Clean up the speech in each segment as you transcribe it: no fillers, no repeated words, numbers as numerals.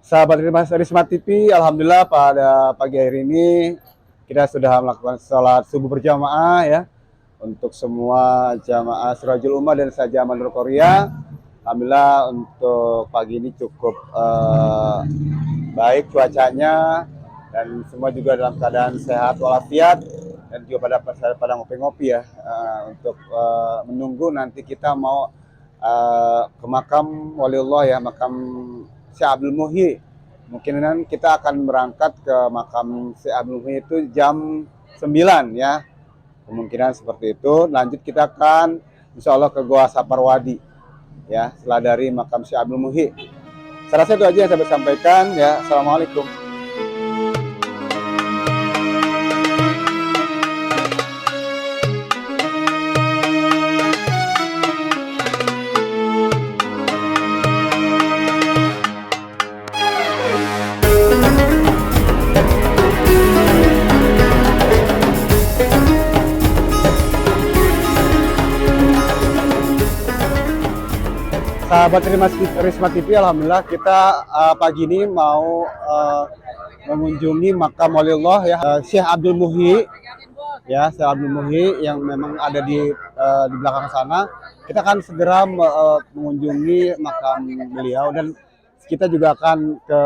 Sahabat Risma TV, Alhamdulillah pada pagi hari ini kita sudah melakukan sholat subuh berjamaah ya untuk semua jamaah Sirajul Ummah dan Saja Mandur Korea. Alhamdulillah untuk pagi ini cukup baik cuacanya dan semua juga dalam keadaan sehat walafiat dan juga pada ngopi-ngopi ya untuk menunggu nanti kita mau ke makam waliullah ya, makam Syekh Abdul Muhyi. Mungkinan kita akan berangkat ke makam Syekh Abdul Muhyi itu jam 9 ya. Kemungkinan seperti itu. Lanjut kita akan insya Allah ke Goa Saparwadi ya, setelah dari makam Syekh Abdul Muhyi. Saya rasa itu aja yang saya sampaikan ya. Assalamualaikum. Sahabat Risma TV, Alhamdulillah kita pagi ini mau mengunjungi makam waliullah ya, Syekh Abdul Muhyi ya, Syekh Abdul Muhyi yang memang ada di belakang sana. Kita akan segera mengunjungi makam beliau dan kita juga akan ke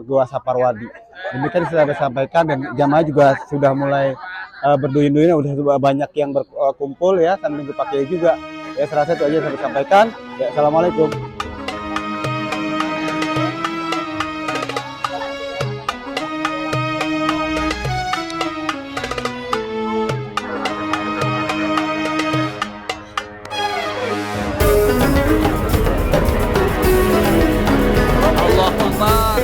Goa Saparwadi. Demikian sudah disampaikan dan jamaah juga sudah mulai berduyun-duyun, udah banyak yang berkumpul ya, sambil nunggu pakai juga. Ya, saya rasa itu aja yang saya sampaikan. Ya, assalamualaikum. Allah Akbar.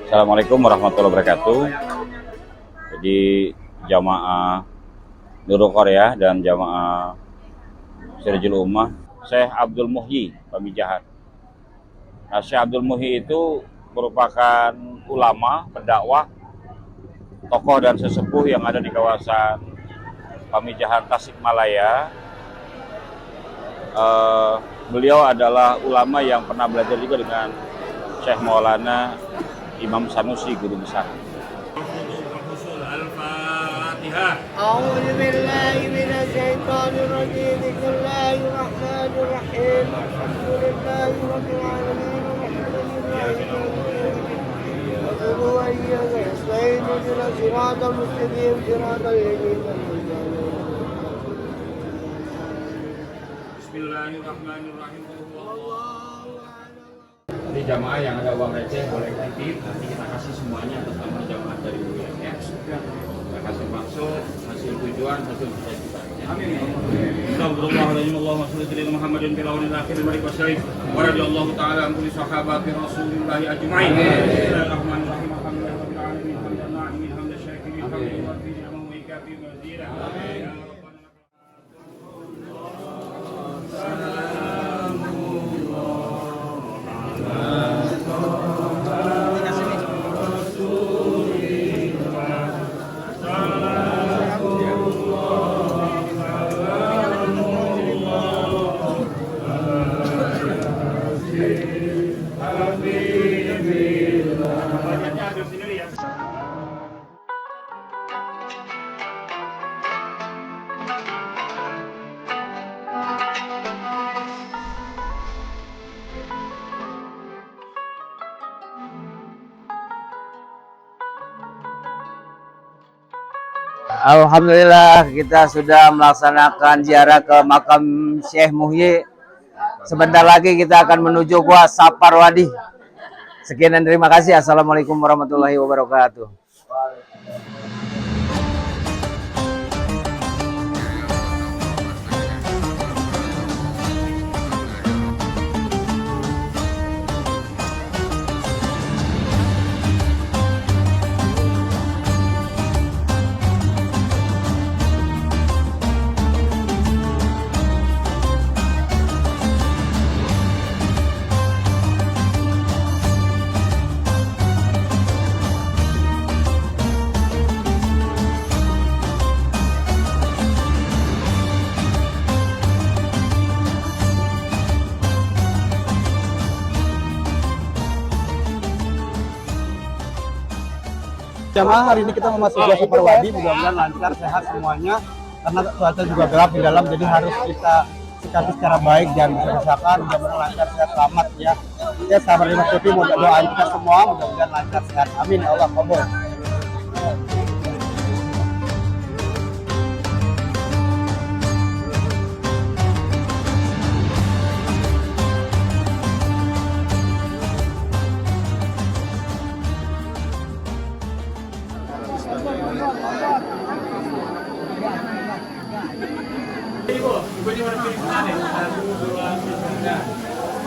Assalamualaikum warahmatullahi wabarakatuh. Jadi jamaah Nurul Korea dan jamaah Sirajul Ummah, Syekh Abdul Muhyi Pamijahan. Nah, Syekh Abdul Muhyi itu merupakan ulama, pendakwah, tokoh dan sesepuh yang ada di kawasan Pamijahan, Tasikmalaya. Beliau adalah ulama yang pernah belajar juga dengan Syekh Maulana Imam Sanusi, guru besar. Al-Fatihah. A'udzu billahi minasy syaithanir rajim. Bismillahirrahmanirrahim. Alhamdulillahi rabbil alamin. Bismillahirrahmanirrahim. Jadi jamaah yang ada uang receh boleh titip, nanti kita kasih semuanya atas nama jamaah dari UIN ya. Kita kasih maksud, hasil tujuan, hasil cita-cita. Amin. Astagfirullahaladzim. Allahumma sholli ala Muhammadin fil awwalil akhirin wa barik wa radhiyallahu ta'ala an kulli sahabati Rasulillah ajma'in. Bismillahirrahmanirrahim. Alhamdulillahirabbil alamin. Hamdan na'imin hamdan syakirin hamdan yuwaffi ni'amahu wa yukafi mazida. Amin. Alhamdulillah kita sudah melaksanakan ziarah ke makam Syekh Muhyi. Sebentar lagi kita akan menuju Gua Sapar Wadi. Sekian dan terima kasih. Assalamualaikum warahmatullahi wabarakatuh. Jamaah, hari ini kita memasuki Gua Sapar Wadi, mudah-mudahan lancar, sehat semuanya. Karena cuaca juga gelap di dalam, jadi harus kita sikapi secara baik, jangan berdesakan. Mudah-mudahan lancar, sehat, selamat ya. Ya, sahabat Rimas TV, mau doain kita semua, mudah-mudahan lancar, sehat. Amin ya Allah, kabul.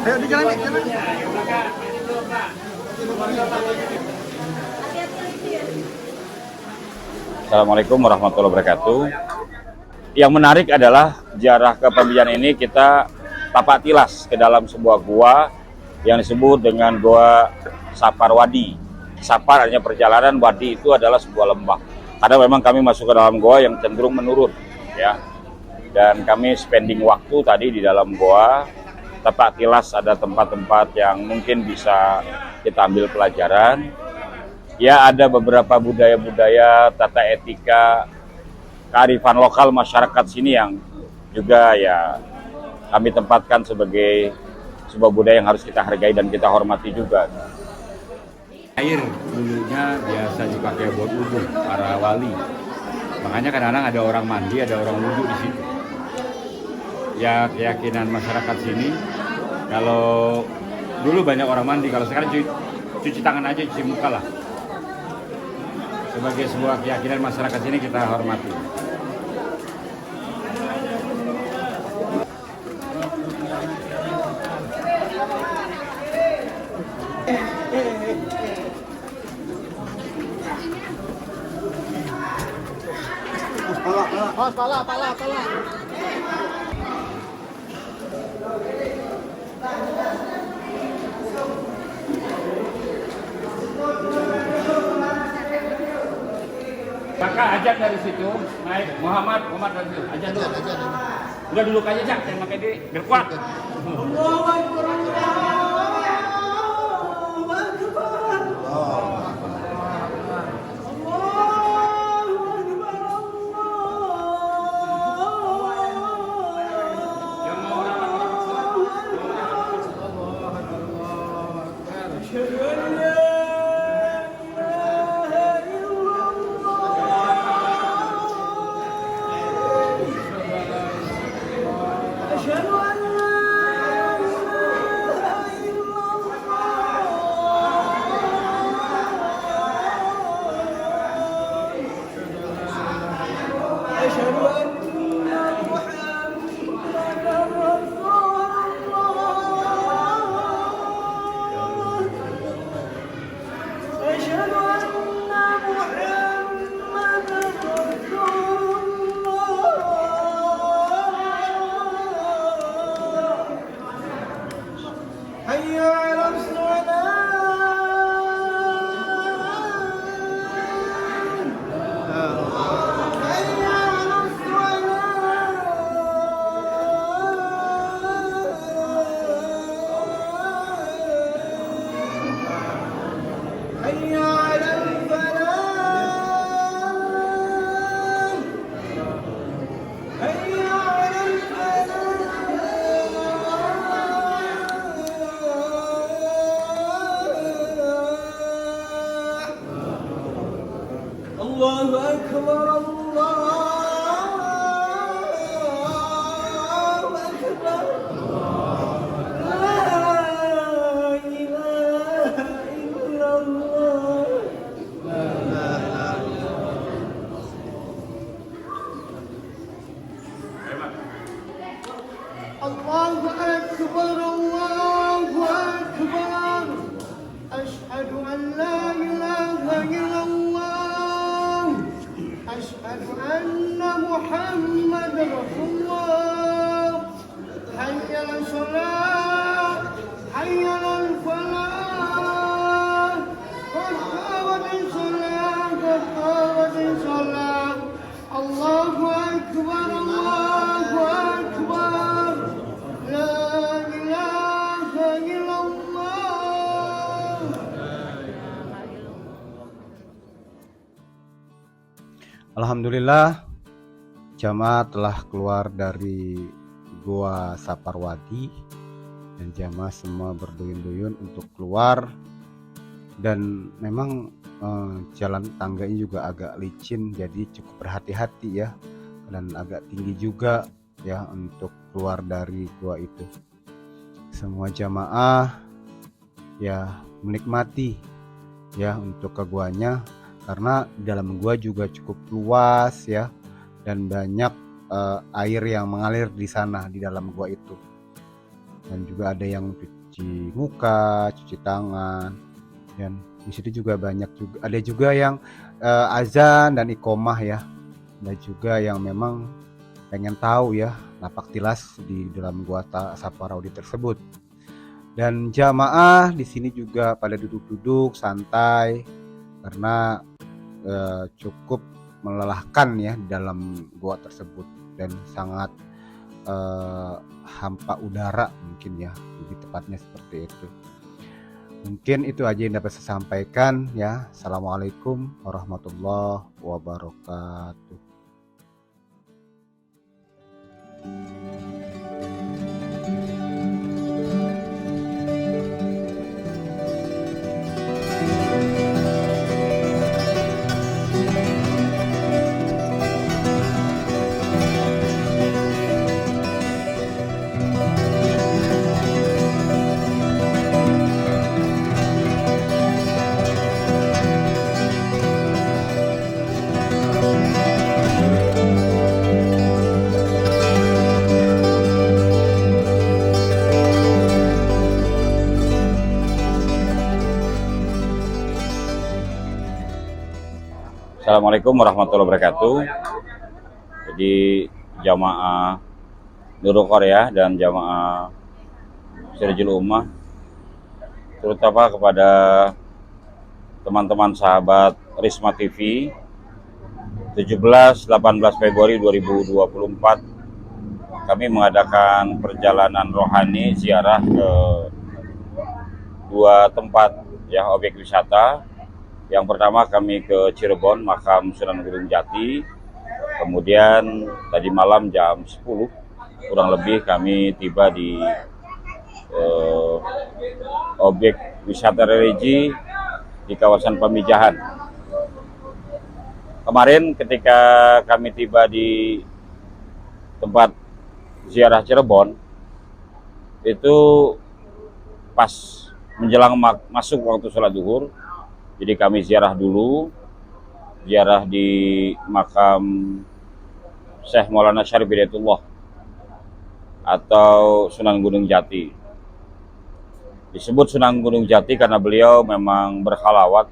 Ayo di jalan, jalan. Assalamualaikum warahmatullahi wabarakatuh. Yang menarik adalah ziarah ke Pambijan ini kita tapak tilas ke dalam sebuah gua yang disebut dengan Gua Sapar Wadi. Sapar artinya perjalanan, Wadi itu adalah sebuah lembah. Karena memang kami masuk ke dalam gua yang cenderung menurun, ya. Dan kami spending waktu tadi di dalam gua. Tapak tilas ada tempat-tempat yang mungkin bisa kita ambil pelajaran. Ya, ada beberapa budaya-budaya, tata etika, kearifan lokal masyarakat sini yang juga ya kami tempatkan sebagai sebuah budaya yang harus kita hargai dan kita hormati juga. Air dulunya biasa dipakai buat wudhu para wali. Makanya kadang-kadang ada orang mandi, ada orang wudhu di situ. Ya keyakinan masyarakat sini, kalau dulu banyak orang mandi, kalau sekarang cuci tangan aja, cuci muka lah. Sebagai sebuah keyakinan masyarakat sini kita hormati. Pala. Kakak ajak dari situ, naik Muhammad dari situ, ajak dulu. Udah duduk aja Jak, jangan pakai diri, biar kuat. الله أكبر الله الله أكبر الله أكبر أشهد أن لا إله إلا الله أشهد أن محمد رسول الله حي على الصلاة حي على الفلاح قد قامت الصلاة قد قامت الصلاة الله أكبر الله أكبر لا إله إلا الله. Alhamdulillah, jamaah telah keluar dari Gua Saparwadi dan jamaah semua berduyun-duyun untuk keluar. Dan memang jalan tangganya juga agak licin, jadi cukup berhati-hati ya, dan agak tinggi juga ya untuk keluar dari gua itu. Semua jamaah ya menikmati ya untuk ke guanya, karena di dalam gua juga cukup luas ya, dan banyak air yang mengalir di sana di dalam gua itu. Dan juga ada yang cuci muka, cuci tangan, dan di situ juga banyak juga, ada juga yang azan dan iqomah ya. Ada juga yang memang pengen tahu ya napak tilas di dalam gua Saparwadi tersebut. Dan jamaah di sini juga pada duduk-duduk santai karena cukup melelahkan ya di dalam gua tersebut, dan sangat hampa udara mungkin ya, lebih tepatnya seperti itu. Mungkin itu aja yang dapat saya sampaikan ya. Assalamualaikum warahmatullahi wabarakatuh. Assalamualaikum warahmatullahi wabarakatuh. Jadi jamaah Nurul Korea dan jamaah Sirajul Ummah, terutama kepada teman-teman sahabat Risma TV, 17-18 Februari 2024 kami mengadakan perjalanan rohani ziarah ke dua tempat ya, objek wisata. Yang pertama kami ke Cirebon, makam Sunan Gunung Jati. Kemudian tadi malam jam 10 kurang lebih kami tiba di objek wisata religi di kawasan Pamijahan. Kemarin ketika kami tiba di tempat ziarah Cirebon, itu pas menjelang masuk waktu sholat zuhur. Jadi kami ziarah dulu, ziarah di makam Syekh Maulana Syarif Hidayatullah atau Sunan Gunung Jati. Disebut Sunan Gunung Jati karena beliau memang berkhalawat,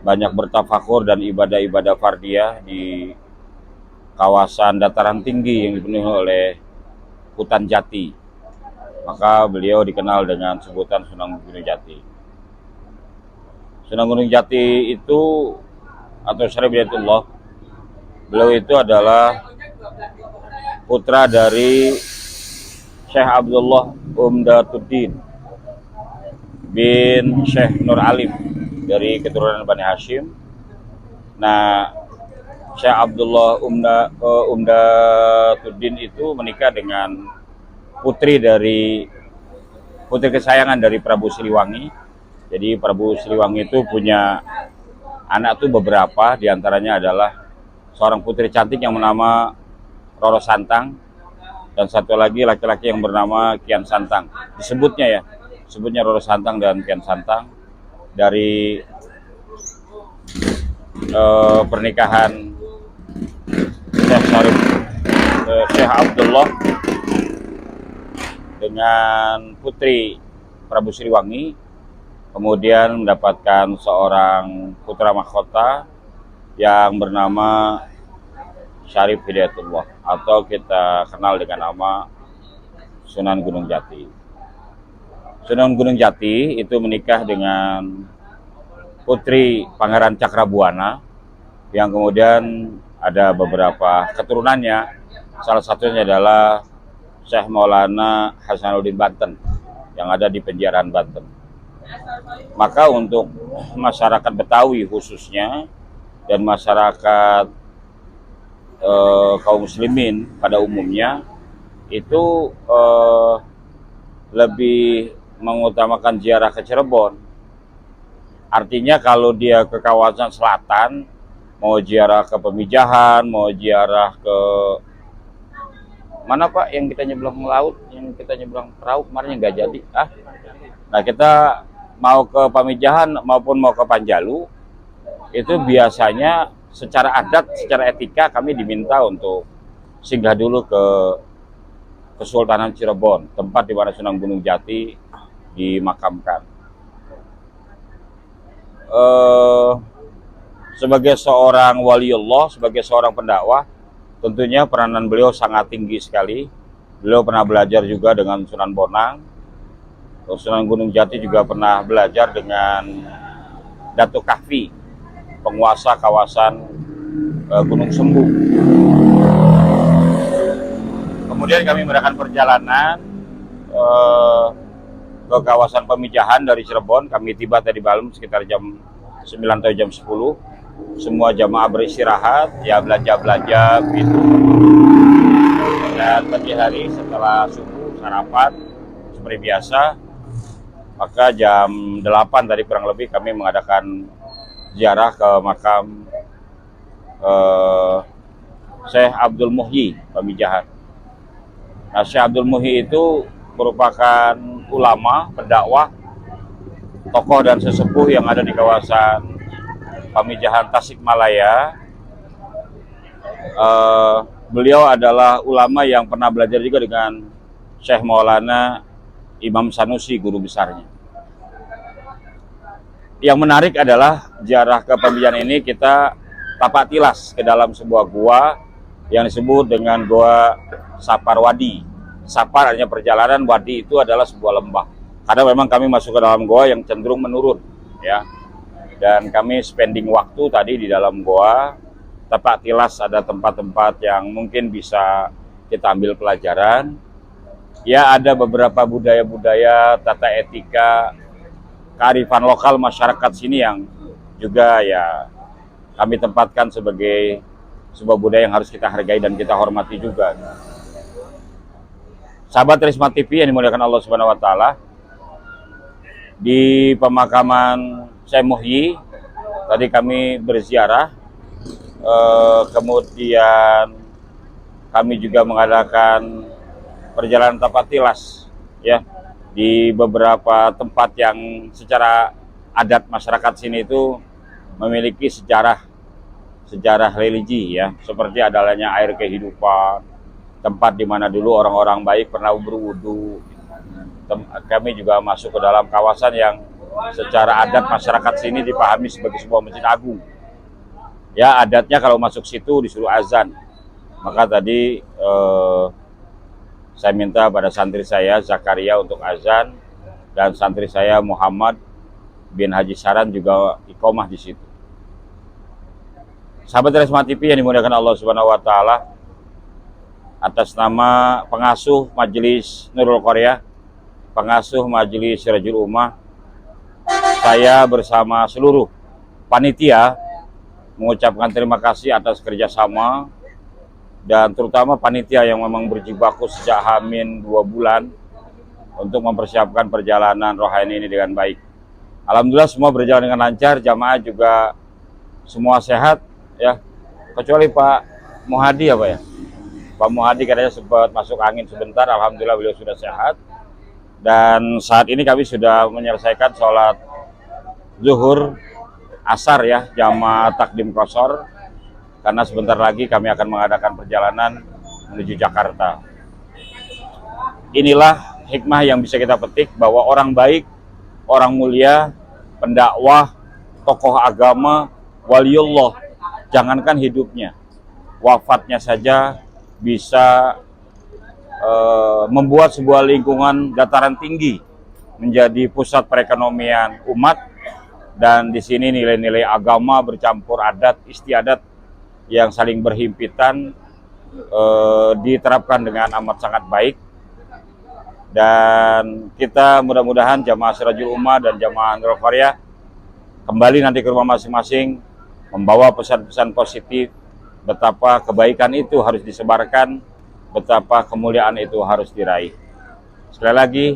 banyak bertafakur dan ibadah-ibadah fardiyah di kawasan dataran tinggi yang dipenuhi oleh hutan jati. Maka beliau dikenal dengan sebutan Sunan Gunung Jati. Sunan Gunung Jati itu atau Syarif Hidayatullah, beliau itu adalah putra dari Syekh Abdullah Umdatuddin bin Syekh Nur Alim dari keturunan Bani Hashim. Nah, Syekh Abdullah Umdatuddin itu menikah dengan putri kesayangan dari Prabu Siliwangi. Jadi Prabu Siliwangi itu punya anak tuh beberapa, diantaranya adalah seorang putri cantik yang bernama Roro Santang, dan satu lagi laki-laki yang bernama Kian Santang. Disebutnya Roro Santang dan Kian Santang dari pernikahan Syekh Abdullah dengan putri Prabu Siliwangi, kemudian mendapatkan seorang putra mahkota yang bernama Syarif Hidayatullah, atau kita kenal dengan nama Sunan Gunung Jati. Sunan Gunung Jati itu menikah dengan putri Pangeran Cakrabuana, yang kemudian ada beberapa keturunannya. Salah satunya adalah Syekh Maulana Hasanuddin Banten yang ada di Penjaran Banten. Maka untuk masyarakat Betawi khususnya dan masyarakat kaum muslimin pada umumnya itu lebih mengutamakan ziarah ke Cirebon. Artinya kalau dia ke kawasan selatan, mau ziarah ke Pemijahan, mau ziarah ke mana Pak yang kita nyebrang laut, yang kita nyebrang perahu kemarin yang nggak jadi. Nah kita mau ke Pamijahan maupun mau ke Panjalu, itu biasanya secara adat, secara etika kami diminta untuk singgah dulu ke Kesultanan Cirebon, tempat di mana Sunan Gunung Jati dimakamkan. Sebagai seorang waliullah, sebagai seorang pendakwah, tentunya peranan beliau sangat tinggi sekali. Beliau pernah belajar juga dengan Sunan Bonang. Sunan Gunung Jati juga pernah belajar dengan Datuk Kahfi, penguasa kawasan Gunung Sembu. Kemudian kami mengadakan perjalanan ke kawasan Pemijahan dari Cirebon. Kami tiba tadi malam sekitar jam 9 atau jam 10. Semua jamaah beristirahat, ya belanja-belanja begitu. Dan pagi hari setelah subuh sarapan seperti biasa, maka jam 8 tadi kurang lebih kami mengadakan ziarah ke makam Syekh Abdul Muhyi Pamijahan. Nah, Syekh Abdul Muhyi itu merupakan ulama, pendakwah, tokoh dan sesepuh yang ada di kawasan Pamijahan Tasikmalaya. Beliau adalah ulama yang pernah belajar juga dengan Syekh Maulana Imam Sanusi, guru besarnya. Yang menarik adalah ziarah ke Pamijahan ini kita tapak tilas ke dalam sebuah gua yang disebut dengan Gua Sapar Wadi. Sapar artinya perjalanan, wadi itu adalah sebuah lembah. Karena memang kami masuk ke dalam gua yang cenderung menurun, ya. Dan kami spending waktu tadi di dalam gua, tapak tilas ada tempat-tempat yang mungkin bisa kita ambil pelajaran. Ya, ada beberapa budaya-budaya, tata etika, kearifan lokal masyarakat sini yang juga ya kami tempatkan sebagai sebuah budaya yang harus kita hargai dan kita hormati juga. Sahabat Risma TV yang dimuliakan Allah Subhanahu wa taala, di pemakaman Syekh Muhyi tadi kami berziarah, kemudian kami juga mengadakan perjalanan tapak tilas ya di beberapa tempat yang secara adat masyarakat sini itu memiliki sejarah religi ya, seperti adanya air kehidupan, tempat di mana dulu orang-orang baik pernah berwudu. Kami juga masuk ke dalam kawasan yang secara adat masyarakat sini dipahami sebagai sebuah masjid agung. Ya, adatnya kalau masuk situ disuruh azan. Maka tadi saya minta pada santri saya Zakaria untuk azan, dan santri saya Muhammad bin Haji Saran juga iqomah di situ. Sahabat Risma TV yang dimuliakan Allah Subhanahu wa taala, atas nama pengasuh Majelis Nurul Qoryah, pengasuh Majelis Sirajul Ummah, saya bersama seluruh panitia mengucapkan terima kasih atas kerjasama, dan terutama panitia yang memang berjibaku sejak H-2 bulan untuk mempersiapkan perjalanan rohani ini dengan baik. Alhamdulillah semua berjalan dengan lancar, jamaah juga semua sehat ya. kecuali Pak Muhadi apa ya? Pak Muhadi katanya sempat masuk angin sebentar, alhamdulillah beliau sudah sehat. Dan saat ini kami sudah menyelesaikan sholat zuhur asar ya, jamaah takdim qashar, karena sebentar lagi kami akan mengadakan perjalanan menuju Jakarta. Inilah hikmah yang bisa kita petik, bahwa orang baik, orang mulia, pendakwah, tokoh agama, waliullah, jangankan hidupnya, wafatnya saja bisa membuat sebuah lingkungan dataran tinggi menjadi pusat perekonomian umat. Dan di sini nilai-nilai agama bercampur adat istiadat yang saling berhimpitan diterapkan dengan amat sangat baik. Dan kita mudah-mudahan jamaah Sirajul Ummah dan jamaah Nurul Qaryah kembali nanti ke rumah masing-masing membawa pesan-pesan positif, betapa kebaikan itu harus disebarkan, betapa kemuliaan itu harus diraih. Sekali lagi,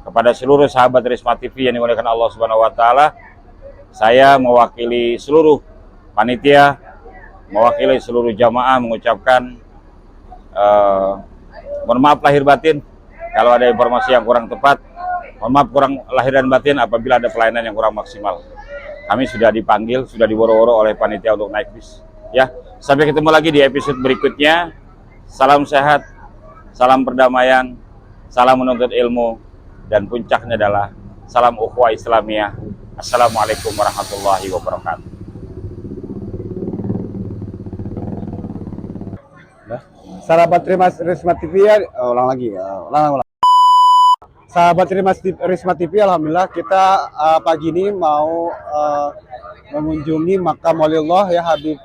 kepada seluruh sahabat Risma TV yang dimuliakan Allah Subhanahu wa taala, saya mewakili seluruh panitia, mewakili seluruh jamaah mengucapkan mohon maaf lahir batin kalau ada informasi yang kurang tepat, mohon maaf kurang lahir dan batin apabila ada pelayanan yang kurang maksimal. Kami sudah dipanggil, sudah diworo-woro oleh panitia untuk naik bis. Ya, sampai ketemu lagi di episode berikutnya. Salam sehat, salam perdamaian, salam menuntut ilmu, dan puncaknya adalah salam ukhuwah Islamiyah. Assalamualaikum warahmatullahi wabarakatuh. Sahabat Risma TV ya, ulang lagi, ulang. Sahabat Risma TV, alhamdulillah kita pagi ini mau mengunjungi makam Waliullah ya Habib